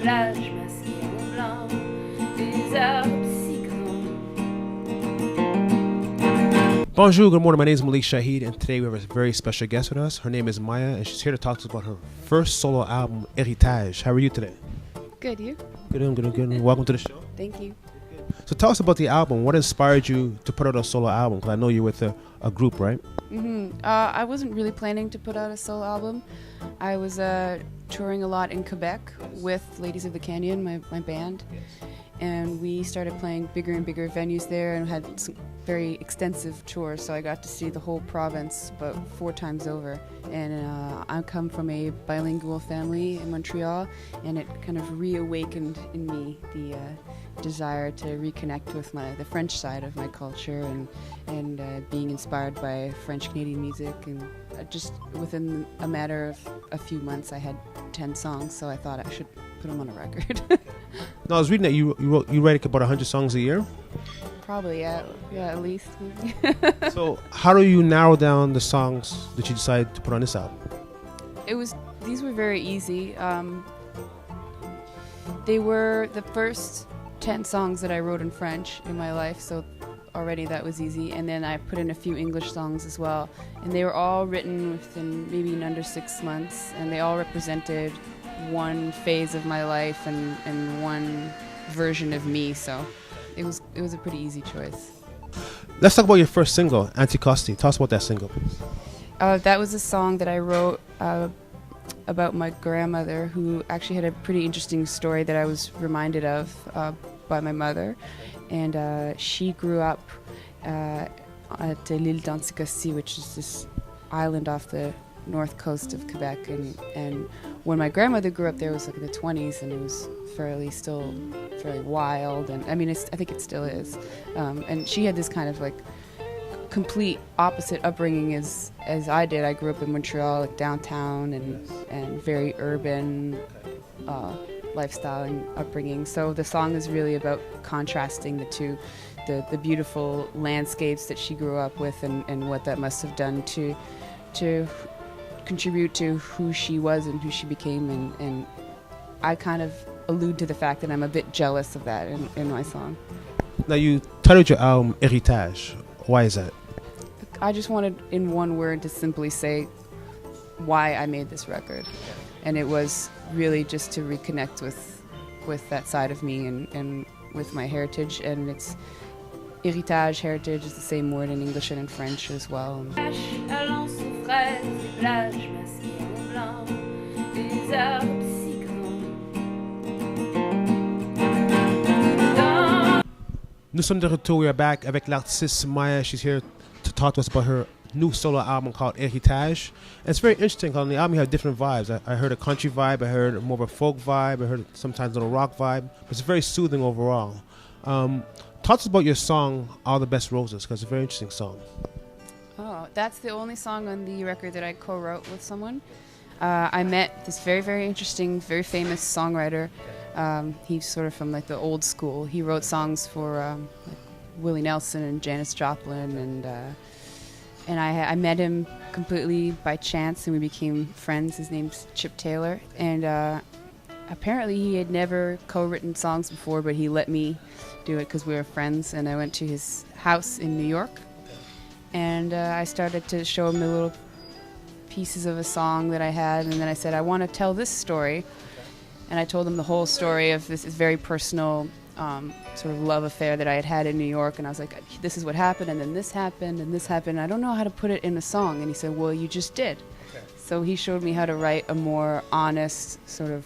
plages masquées en blanc, des arbres si grands. Bonjour, good morning. My name is Malik Shahid, and today we have a very special guest with us. Her name is Maia, and she's here to talk to us about her first solo album, Héritage. How are you today? Good, you? Good. Welcome to the show. Thank you. So tell us about the album. What inspired you to put out a solo album? Because I know you're with a group, right? I wasn't really planning to put out a solo album. I was touring a lot in Quebec with Ladies of the Canyon, my band. And we started playing bigger and bigger venues there and had some very extensive tours. So I got to see the whole province about 4 times over. And I come from a bilingual family in Montreal, and it kind of reawakened in me the desire to reconnect with the French side of my culture and being inspired by French Canadian music. And just within a matter of a few months, I had 10 songs, so I thought I should put them on a record. No, I was reading that you write about 100 songs a year. Probably, yeah, at least. So how do you narrow down the songs that you decide to put on this album? These were very easy. They were the first 10 songs that I wrote in French in my life, so already that was easy. And then I put in a few English songs as well, and they were all written within maybe in under 6 months, and they all represented one phase of my life and one version of me, so it was a pretty easy choice. Let's talk about your first single, Anticosti. Tell us about that single, please. That was a song that I wrote about my grandmother, who actually had a pretty interesting story that I was reminded of by my mother. And she grew up at l'île d'Anticosti, which is this island off the north coast of Quebec. And when my grandmother grew up there, it was like in the 20s, and it was still fairly wild. And I mean, I think it still is. And she had this kind of like complete opposite upbringing as I did. I grew up in Montreal, like downtown and very urban lifestyle and upbringing. So the song is really about contrasting the two, the beautiful landscapes that she grew up with and what that must have done to contribute to who she was and who she became. And I kind of allude to the fact that I'm a bit jealous of that in my song. Now, you titled your album Héritage. Why is that? I just wanted, in one word, to simply say why I made this record. And it was really just to reconnect with that side of me and with my heritage. And it's héritage, heritage is the same word in English and in French as well. Allant sous fraises, des plages masquées en blanc, des arbres si grands. Nous sommes de retour. We are back avec l'artiste Maia. She's here to talk to us about her new solo album called Héritage. And it's very interesting because on the album you have different vibes. I heard a country vibe, I heard more of a folk vibe, I heard sometimes a little rock vibe. But it's very soothing overall. Talk to us about your song, All the Best Roses, because it's a very interesting song. Oh, that's the only song on the record that I co-wrote with someone. I met this very, very interesting, very famous songwriter. He's sort of from like the old school. He wrote songs for like Willie Nelson and Janis Joplin, and I met him completely by chance, and we became friends. His name's Chip Taylor, and apparently he had never co-written songs before, but he let me do it because we were friends. And I went to his house in New York, and I started to show him the little pieces of a song that I had, and then I said, I want to tell this story. And I told him the whole story of this very personal sort of love affair that I had in New York. And I was like, this is what happened, and then this happened, and this happened. I don't know how to put it in a song. And he said, well, you just did. Okay. So he showed me how to write a more honest, sort of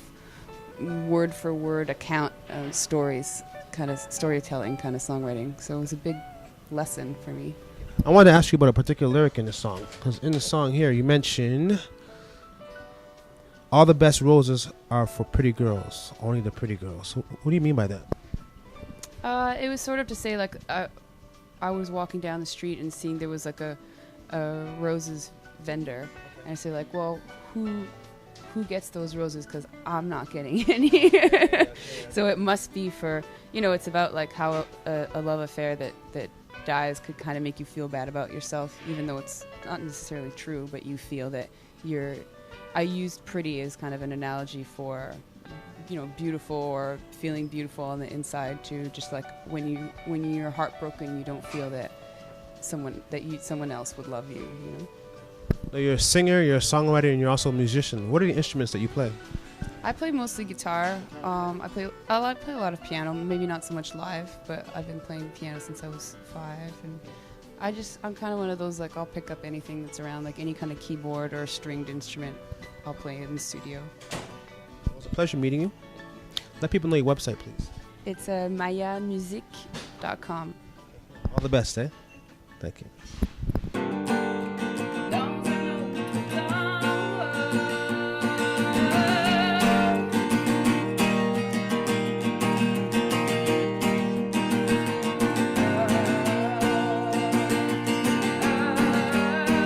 word-for-word account of stories, kind of storytelling kind of songwriting. So it was a big lesson for me. I wanted to ask you about a particular lyric in the song. Because in the song here, you mention, all the best roses are for pretty girls, only the pretty girls. So what do you mean by that? It was sort of to say, like, I was walking down the street and seeing there was like a roses vendor. And I said, like, well, who gets those roses? Because I'm not getting any. So it must be for, it's about like how a love affair that dies could kind of make you feel bad about yourself, even though it's not necessarily true, but you feel that I used pretty as kind of an analogy for beautiful or feeling beautiful on the inside too. Just like when you're heartbroken, you don't feel that someone else would love you. So you're a singer, you're a songwriter, and you're also a musician. What are the instruments that you play? I play mostly guitar. I play a lot of piano. Maybe not so much live, but I've been playing piano since I was 5, and I'm kind of one of those, like, I'll pick up anything that's around, like any kind of keyboard or a stringed instrument. I'll play in the studio. It was a pleasure meeting you. Let people know your website, please. It's maiamusic.com. All the best, eh? Thank you.